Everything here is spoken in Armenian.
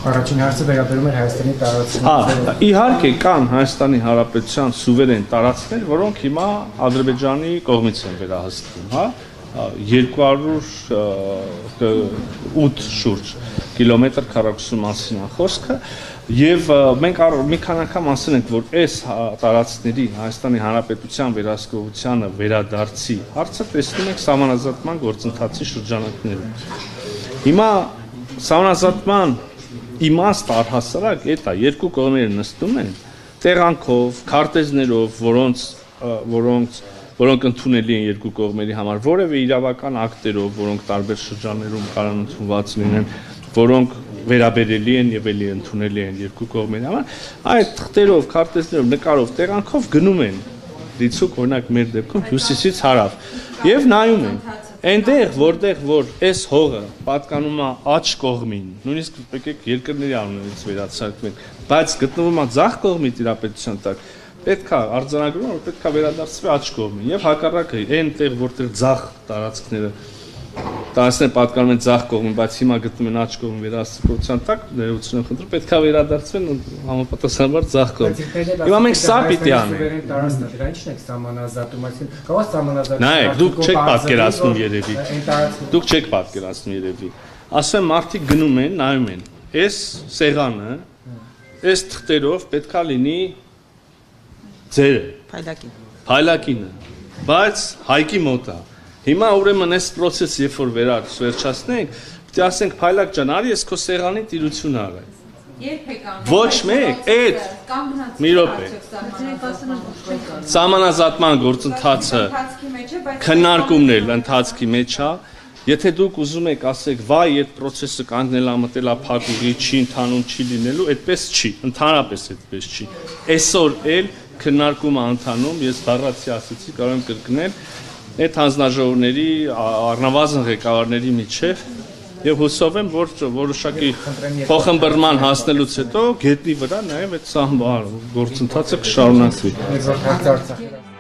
Առաջին հարցը վերաբերում էր Հայաստանի տարածքներին։ Իհարկե կան Հայաստանի Հանրապետության սուվերեն տարածքներ, որոնք հիմա Ադրբեջանի կողմից են վերահսկվում, հա 208 շուրջ կիլոմետր քառակուսու մասին է խոսքը եւ մենք մի քանի անգամ ասել ենք, որ այս տարածքների Հայաստանի Հանրապետության վերահսկողությանը վերադարձի հարցը տեսնում ենք սահմանազատման գործընթացի շրջանակներում։ Հիմա սահմանազատման իմաստ առհասարակ այդ է, երկու կողմերը նստում են տեղանքով, քարտեզներով, որոնք ընդունելի են երկու կողմերի համար, որևէ իրավական ակտերով, որոնք տարբեր շրջաններում կարող ընդունված լինեն, որոնք վերաբերելի են եւ էլի ընդունելի են երկու կողմերի համար, այդ թղթերով, քարտեզներով, նկարով, տեղանքով գնում են դիցուկ, օրինակ մեր դեպքում հյուսիսից հարավ եւ նայում են այնտեղ, որտեղ որ այս հողը պատկանում է աջ կողմին, նույնիսկ եկեք երկրների անունից վերացարկվենք, բայց գտնվում է ձախ կողմի տիրապետության տակ, պետք է արձանագրում, որ պետք է վերադարձվի աջ կողմին եւ հակառակը այնտեղ, որտեղ ձախ տարածքները տարածքները պատկանում են ձախ կողմին, բայց հիմա գտնվում են աջ կողմի վերահսկողության տակ, ներողություն եմ խնդրում, պետք է վերադարձվեն համապատասխանաբար ձախ կողմ։ Հիմա մենք սա պիտի անենք։ Դրա ինչն է սահմանազատում, այսինքն կարող է սահմանազատում։ Նայեք, դուք չեք պատկերացնում երևի։ Դուք չեք պատկերացնում երևի։ Ասեմ, մարդիկ գնում են, նայում են։ Այս սեղանը, այս թղթերով պետքա լինի ձերը։ Փայլակինը։ Բայց հայկի մոտ է։ Հիմա ուրեմն այս process երբ որ վերջացնենք, պետք է ասենք Փայլակ ջան, արի ես քո սեղանի տիրությունը արի։ Ոչ մեկ, այդ մի րոպե։ Սահմանազատման գործընթացը քննարկումներ ընթացքի մեջ է, եթե դուք ուզում եք ասեք, վայ, այդ process-ը կանգնել է մտել է փակուղի, չի ընթանում, չի լինելու, այդպես չի, ընդհանրապես այդպես չի։ Այսօր էլ քննարկումը ընթանում, ես բառացի ասեցի, կարող եմ կրկնել այդ հանձնաժողովների առնվազն ղեկավարների միջև եւ հուսով եմ, որ որոշակի փոխըմբռնման հասնելուց հետո գետնի վրա նաեւ այդ սահման գործընթացը կշարունակվի։